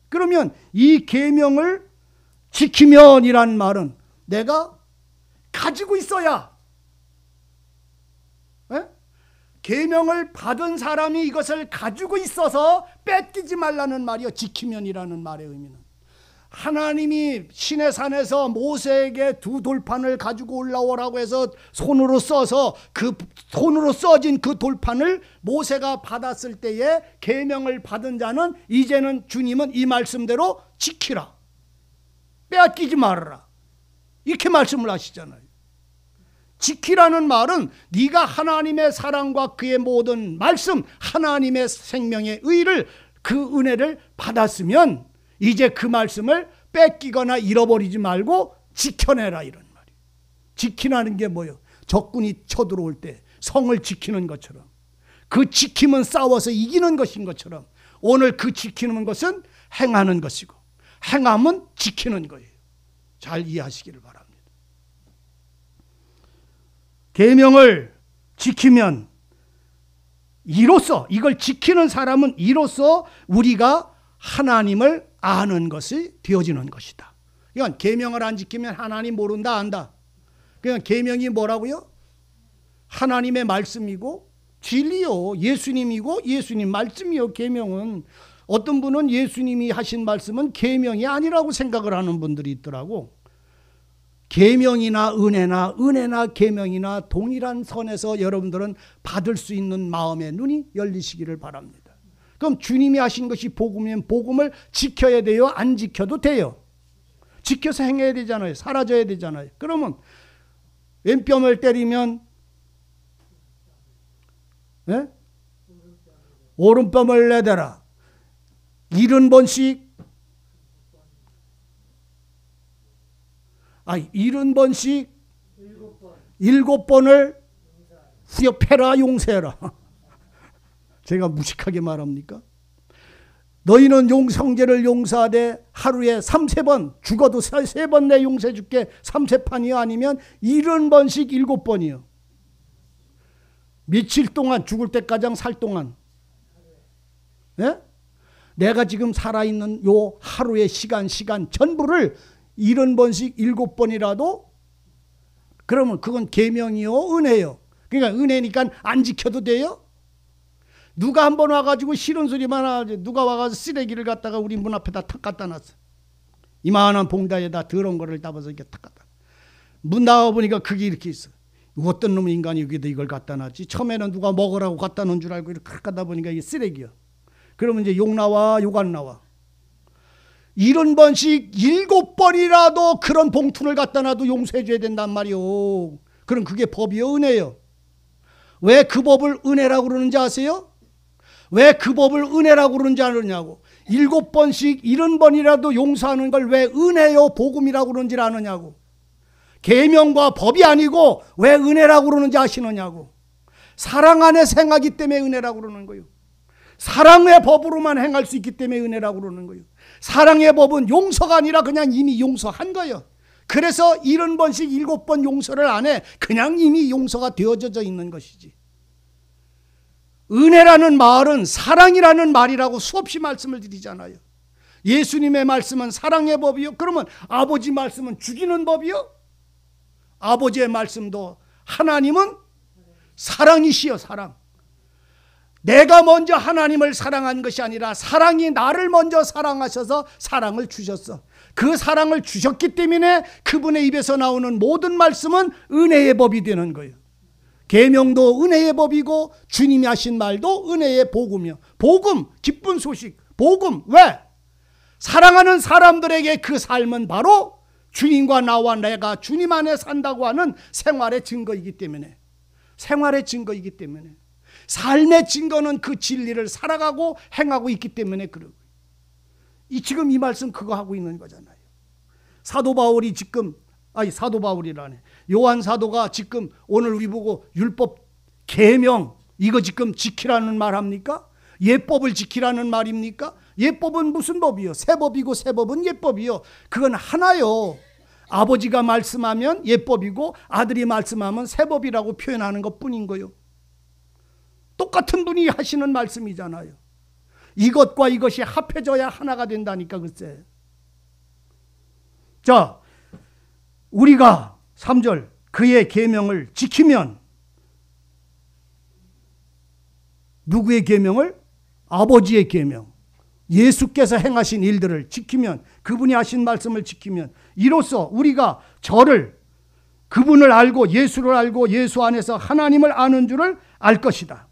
그러면 이 계명을 지키면이란 말은 내가 가지고 있어야, 계명을 받은 사람이 이것을 가지고 있어서 뺏기지 말라는 말이요. 지키면이라는 말의 의미는 하나님이 시내산에서 모세에게 두 돌판을 가지고 올라오라고 해서 손으로 써서 그 손으로 써진 그 돌판을 모세가 받았을 때에 계명을 받은 자는 이제는 주님은 이 말씀대로 지키라, 빼앗기지 말아라, 이렇게 말씀을 하시잖아요. 지키라는 말은 네가 하나님의 사랑과 그의 모든 말씀, 하나님의 생명의 의를, 그 은혜를 받았으면 이제 그 말씀을 뺏기거나 잃어버리지 말고 지켜내라 이런 말이에요. 지키라는 게 뭐예요? 적군이 쳐들어올 때 성을 지키는 것처럼, 그 지킴은 싸워서 이기는 것인 것처럼 오늘 그 지키는 것은 행하는 것이고 행함은 지키는 거예요. 잘 이해하시기를 바랍니다. 계명을 지키면 이로써, 이걸 지키는 사람은 이로써 우리가 하나님을 아는 것이 되어지는 것이다. 이건 계명을 안 지키면 하나님 모른다, 안다. 그냥 계명이 뭐라고요? 하나님의 말씀이고 진리요, 예수님이고 예수님 말씀이요. 계명은 어떤 분은 예수님이 하신 말씀은 계명이 아니라고 생각을 하는 분들이 있더라고. 계명이나 은혜나 계명이나 동일한 선에서 여러분들은 받을 수 있는 마음의 눈이 열리시기를 바랍니다. 그럼 주님이 하신 것이 복음이면 복음을 지켜야 돼요? 안 지켜도 돼요? 지켜서 행해야 되잖아요. 사라져야 되잖아요. 그러면 왼뺨을 때리면 오른뺨을 내대라. 70번씩 70번씩 7번을 후협해라, 용서해라. 제가 무식하게 말합니까? 너희는 성제를 용서하되 하루에 3-4번, 죽어도 3번 내 용서해 줄게. 3세판이요? 아니면 70번씩 7번이요? 며칠 동안, 죽을 때까지 살 동안, 내가 지금 살아있는 요 하루의 시간 전부를 70번씩 7번이라도 그러면 그건 계명이요 은혜요. 그러니까 은혜니까 안 지켜도 돼요? 누가 한 번 와가지고 싫은 소리만 하지. 누가 와가지고 쓰레기를 갖다가 우리 문 앞에다 탁 갖다 놨어. 이만한 봉다에다 더러운 거를 담아서 이렇게 탁 갖다. 문 나와보니까 그게 이렇게 있어. 어떤 놈의 인간이 여기다 이걸 갖다 놨지. 처음에는 누가 먹으라고 갖다 놓은 줄 알고 이렇게 갖다 보니까 이게 쓰레기야. 그러면 이제 욕 나와 욕 안 나와. 70번씩 7번이라도 그런 봉투를 갖다 놔도 용서해 줘야 된단 말이요. 그럼 그게 법이요 은혜요. 왜 그 법을 은혜라고 그러는지 아세요? 왜 그 법을 은혜라고 그러는지 아느냐고. 7번씩 70번이라도 용서하는 걸 왜 은혜요 복음이라고 그러는지 아느냐고. 계명과 법이 아니고 왜 은혜라고 그러는지 아시느냐고. 사랑 안에서 행하기 때문에 은혜라고 그러는 거예요. 사랑의 법으로만 행할 수 있기 때문에 은혜라고 그러는 거예요. 사랑의 법은 용서가 아니라 그냥 이미 용서한 거예요. 그래서 70번씩 7번 용서를 안 해. 그냥 이미 용서가 되어져 있는 것이지. 은혜라는 말은 사랑이라는 말이라고 수없이 말씀을 드리잖아요. 예수님의 말씀은 사랑의 법이요. 그러면 아버지 말씀은 죽이는 법이요. 아버지의 말씀도 하나님은 사랑이시여 사랑. 내가 먼저 하나님을 사랑한 것이 아니라 사랑이 나를 먼저 사랑하셔서 사랑을 주셨어. 그 사랑을 주셨기 때문에 그분의 입에서 나오는 모든 말씀은 은혜의 법이 되는 거예요. 계명도 은혜의 법이고 주님이 하신 말도 은혜의 복음이요. 복음, 기쁜 소식. 복음, 왜? 사랑하는 사람들에게 그 삶은 바로 주님과 나와 내가 주님 안에 산다고 하는 생활의 증거이기 때문에, 생활의 증거이기 때문에, 삶의 증거는 그 진리를 살아가고 행하고 있기 때문에 그러고. 지금 이 말씀 그거 하고 있는 거잖아요. 사도 바울이 지금, 사도 바울이라네. 요한 사도가 지금 오늘 우리 보고 율법 계명 이거 지금 지키라는 말 합니까? 예법을 지키라는 말입니까? 예법은 무슨 법이요? 새 법이고 새 법은 예법이요. 그건 하나요. 아버지가 말씀하면 예법이고 아들이 말씀하면 새 법이라고 표현하는 것뿐인 거요. 똑같은 분이 하시는 말씀이잖아요. 이것과 이것이 합해져야 하나가 된다니까 글쎄. 자, 우리가 3절 그의 계명을 지키면, 누구의 계명을? 아버지의 계명. 예수께서 행하신 일들을 지키면, 그분이 하신 말씀을 지키면, 이로써 우리가 저를, 그분을 알고 예수를 알고 예수 안에서 하나님을 아는 줄을 알 것이다.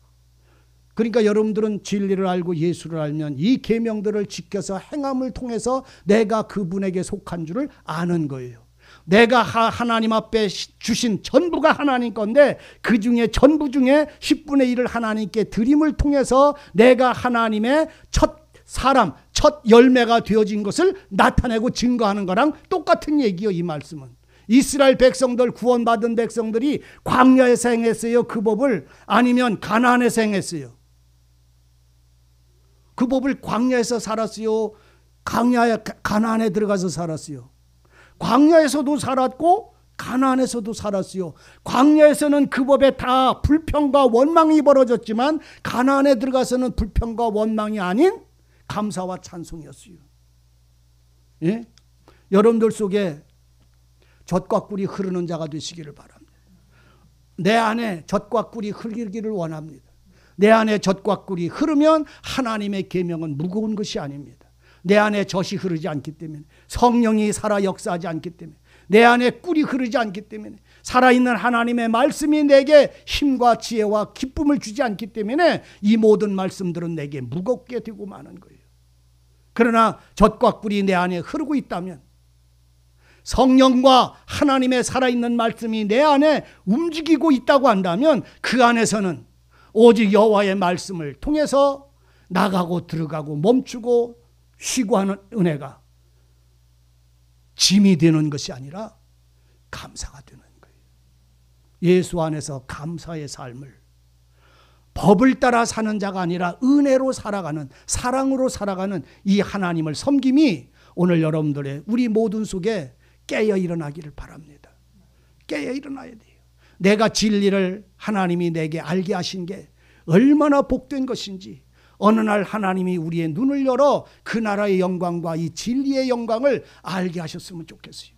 그러니까 여러분들은 진리를 알고 예수를 알면 이 계명들을 지켜서 행함을 통해서 내가 그분에게 속한 줄을 아는 거예요. 내가 하나님 앞에 주신 전부가 하나님 건데 그 중에 전부 중에 10분의 1을 하나님께 드림을 통해서 내가 하나님의 첫 사람, 첫 열매가 되어진 것을 나타내고 증거하는 거랑 똑같은 얘기요. 이 말씀은 이스라엘 백성들, 구원받은 백성들이 광야에서 행했어요 그 법을? 아니면 가나안에서 행했어요? 그 법을 광야에서 살았어요? 가나안에 들어가서 살았어요? 광야에서도 살았고 가나안에서도 살았어요. 광야에서는 그 법에 다 불평과 원망이 벌어졌지만 가나안에 들어가서는 불평과 원망이 아닌 감사와 찬송이었어요. 예? 여러분들 속에 젖과 꿀이 흐르는 자가 되시기를 바랍니다. 내 안에 젖과 꿀이 흐르기를 원합니다. 내 안에 젖과 꿀이 흐르면 하나님의 계명은 무거운 것이 아닙니다. 내 안에 젖이 흐르지 않기 때문에, 성령이 살아 역사하지 않기 때문에, 내 안에 꿀이 흐르지 않기 때문에, 살아있는 하나님의 말씀이 내게 힘과 지혜와 기쁨을 주지 않기 때문에 이 모든 말씀들은 내게 무겁게 되고 마는 거예요. 그러나 젖과 꿀이 내 안에 흐르고 있다면, 성령과 하나님의 살아있는 말씀이 내 안에 움직이고 있다고 한다면 그 안에서는 오직 여호와의 말씀을 통해서 나가고 들어가고 멈추고 쉬고 하는 은혜가 짐이 되는 것이 아니라 감사가 되는 거예요. 예수 안에서 감사의 삶을, 법을 따라 사는 자가 아니라 은혜로 살아가는, 사랑으로 살아가는 이 하나님을 섬김이 오늘 여러분들의 우리 모든 속에 깨어 일어나기를 바랍니다. 깨어 일어나야 돼요. 내가 진리를 하나님이 내게 알게 하신 게 얼마나 복된 것인지, 어느 날 하나님이 우리의 눈을 열어 그 나라의 영광과 이 진리의 영광을 알게 하셨으면 좋겠어요.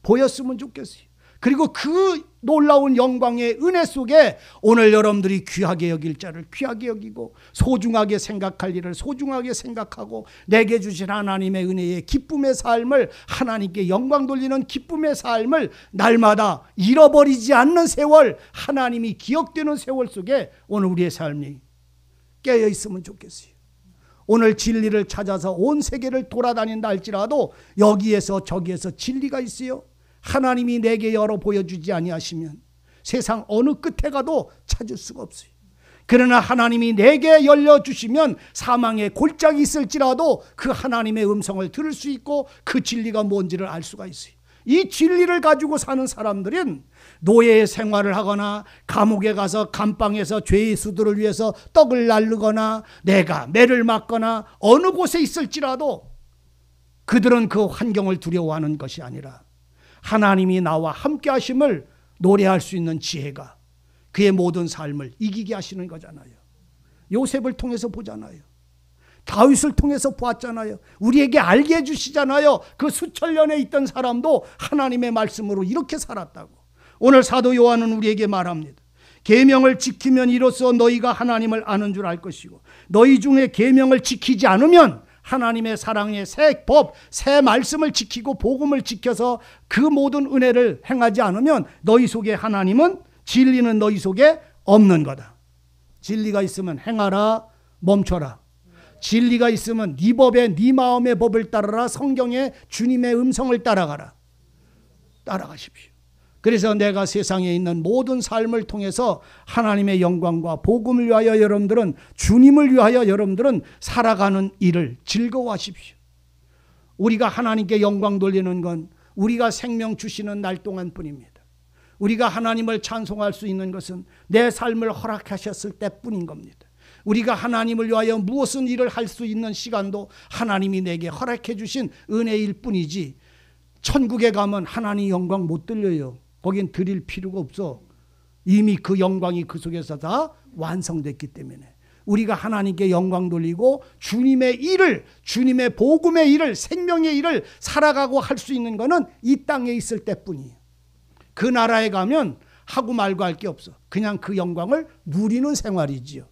보였으면 좋겠어요. 그리고 그 놀라운 영광의 은혜 속에 오늘 여러분들이 귀하게 여길 자를 귀하게 여기고 소중하게 생각할 일을 소중하게 생각하고 내게 주신 하나님의 은혜의 기쁨의 삶을, 하나님께 영광 돌리는 기쁨의 삶을 날마다 잃어버리지 않는 세월, 하나님이 기억되는 세월 속에 오늘 우리의 삶이 깨어 있으면 좋겠어요. 오늘 진리를 찾아서 온 세계를 돌아다닌다 할지라도 여기에서 저기에서 진리가 있어요. 하나님이 내게 열어 보여주지 아니하시면 세상 어느 끝에 가도 찾을 수가 없어요. 그러나 하나님이 내게 열려주시면 사망의 골짜기 있을지라도 그 하나님의 음성을 들을 수 있고 그 진리가 뭔지를 알 수가 있어요. 이 진리를 가지고 사는 사람들은 노예 생활을 하거나 감옥에 가서 감방에서 죄의 수들을 위해서 떡을 날르거나 내가 매를 맞거나 어느 곳에 있을지라도 그들은 그 환경을 두려워하는 것이 아니라 하나님이 나와 함께 하심을 노래할 수 있는 지혜가 그의 모든 삶을 이기게 하시는 거잖아요. 요셉을 통해서 보잖아요. 다윗을 통해서 보았잖아요. 우리에게 알게 해주시잖아요. 그 수천 년에 있던 사람도 하나님의 말씀으로 이렇게 살았다고. 오늘 사도 요한은 우리에게 말합니다. 계명을 지키면 이로써 너희가 하나님을 아는 줄 알 것이고 너희 중에 계명을 지키지 않으면 하나님의 사랑의 새 법, 새 말씀을 지키고 복음을 지켜서 그 모든 은혜를 행하지 않으면 너희 속에 하나님은, 진리는 너희 속에 없는 거다. 진리가 있으면 행하라, 멈춰라. 진리가 있으면 네 법에 네 마음의 법을 따르라. 성경의 주님의 음성을 따라가라. 따라가십시오. 그래서 내가 세상에 있는 모든 삶을 통해서 하나님의 영광과 복음을 위하여 여러분들은, 주님을 위하여 여러분들은 살아가는 일을 즐거워하십시오. 우리가 하나님께 영광 돌리는 건 우리가 생명 주시는 날 동안뿐입니다. 우리가 하나님을 찬송할 수 있는 것은 내 삶을 허락하셨을 때뿐인 겁니다. 우리가 하나님을 위하여 무엇은 일을 할 수 있는 시간도 하나님이 내게 허락해 주신 은혜일 뿐이지, 천국에 가면 하나님 영광 못 들려요. 거긴 드릴 필요가 없어. 이미 그 영광이 그 속에서 다 완성됐기 때문에 우리가 하나님께 영광 돌리고 주님의 일을, 주님의 복음의 일을, 생명의 일을 살아가고 할 수 있는 것은 이 땅에 있을 때뿐이에요. 그 나라에 가면 하고 말고 할 게 없어. 그냥 그 영광을 누리는 생활이지요.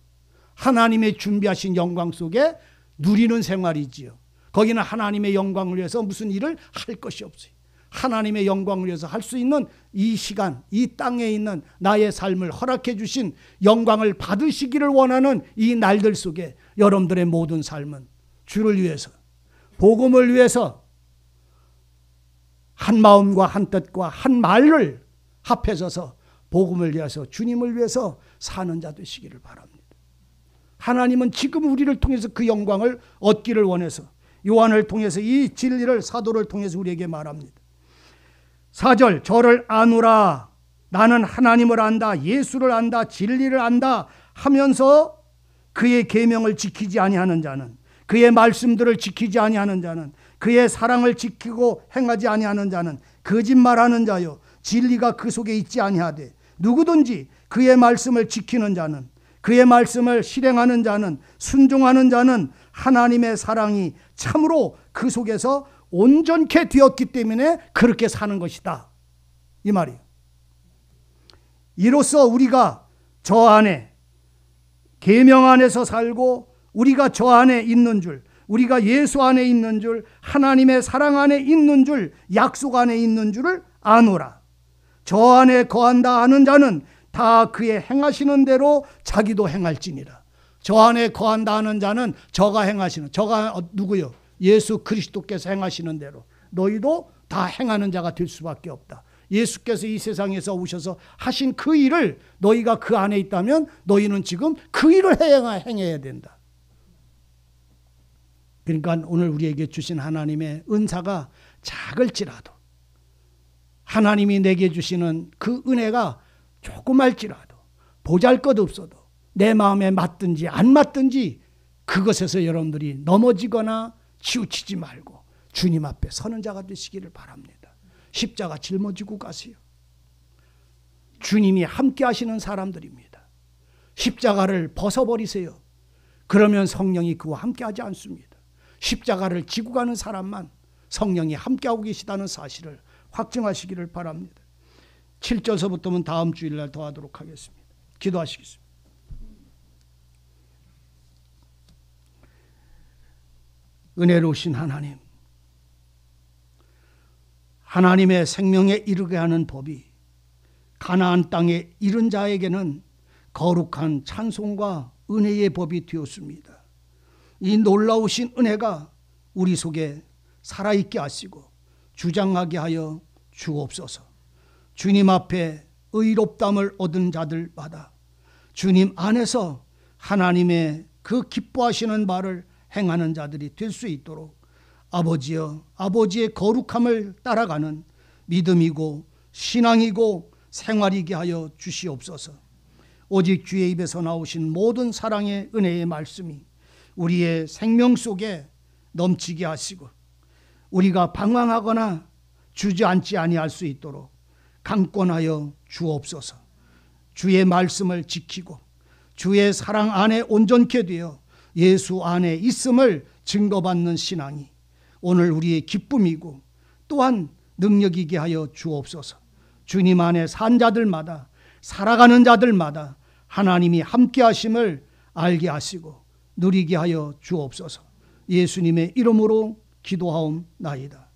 하나님의 준비하신 영광 속에 누리는 생활이지요. 거기는 하나님의 영광을 위해서 무슨 일을 할 것이 없어요. 하나님의 영광을 위해서 할 수 있는 이 시간, 이 땅에 있는 나의 삶을 허락해 주신, 영광을 받으시기를 원하는 이 날들 속에 여러분들의 모든 삶은 주를 위해서, 복음을 위해서 한 마음과 한 뜻과 한 말을 합해져서 복음을 위해서, 주님을 위해서 사는 자 되시기를 바랍니다. 하나님은 지금 우리를 통해서 그 영광을 얻기를 원해서 요한을 통해서 이 진리를, 사도를 통해서 우리에게 말합니다. 4절, 저를 아노라. 나는 하나님을 안다, 예수를 안다, 진리를 안다 하면서 그의 계명을 지키지 아니하는 자는, 그의 말씀들을 지키지 아니하는 자는, 그의 사랑을 지키고 행하지 아니하는 자는 거짓말하는 자요, 진리가 그 속에 있지 아니하되 누구든지 그의 말씀을 지키는 자는, 그의 말씀을 실행하는 자는, 순종하는 자는 하나님의 사랑이 참으로 그 속에서 온전케 되었기 때문에 그렇게 사는 것이다, 이 말이에요. 이로써 우리가 저 안에, 계명 안에서 살고 우리가 저 안에 있는 줄, 우리가 예수 안에 있는 줄, 하나님의 사랑 안에 있는 줄, 약속 안에 있는 줄을 아노라. 저 안에 거한다 하는 자는 다 그의 행하시는 대로 자기도 행할지니라. 저 안에 거한다 하는 자는 저가 행하시는, 저가 누구요? 예수 그리스도께서 행하시는 대로 너희도 다 행하는 자가 될 수밖에 없다. 예수께서 이 세상에서 오셔서 하신 그 일을 너희가 그 안에 있다면 너희는 지금 그 일을 행해야 된다. 그러니까 오늘 우리에게 주신 하나님의 은사가 작을지라도, 하나님이 내게 주시는 그 은혜가 조그말지라도, 보잘것없어도 내 마음에 맞든지 안 맞든지 그것에서 여러분들이 넘어지거나 치우치지 말고 주님 앞에 서는 자가 되시기를 바랍니다. 십자가 짊어지고 가세요. 주님이 함께 하시는 사람들입니다. 십자가를 벗어버리세요. 그러면 성령이 그와 함께하지 않습니다. 십자가를 지고 가는 사람만 성령이 함께하고 계시다는 사실을 확증하시기를 바랍니다. 7절서부터는 다음 주일날 더 하도록 하겠습니다. 기도하시겠습니다. 은혜로우신 하나님, 하나님의 생명에 이르게 하는 법이 가나안 땅에 이른 자에게는 거룩한 찬송과 은혜의 법이 되었습니다. 이 놀라우신 은혜가 우리 속에 살아있게 하시고 주장하게 하여 주옵소서. 주님 앞에 의롭담을 얻은 자들마다 주님 안에서 하나님의 그 기뻐하시는 바를 행하는 자들이 될 수 있도록 아버지여, 아버지의 거룩함을 따라가는 믿음이고 신앙이고 생활이게 하여 주시옵소서. 오직 주의 입에서 나오신 모든 사랑의 은혜의 말씀이 우리의 생명 속에 넘치게 하시고 우리가 방황하거나 주저앉지 아니할 수 있도록 강권하여 주옵소서. 주의 말씀을 지키고 주의 사랑 안에 온전케 되어 예수 안에 있음을 증거받는 신앙이 오늘 우리의 기쁨이고 또한 능력이게 하여 주옵소서. 주님 안에 산 자들마다 살아가는 자들마다 하나님이 함께 하심을 알게 하시고 누리게 하여 주옵소서. 예수님의 이름으로 기도하옵나이다.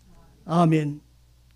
아멘.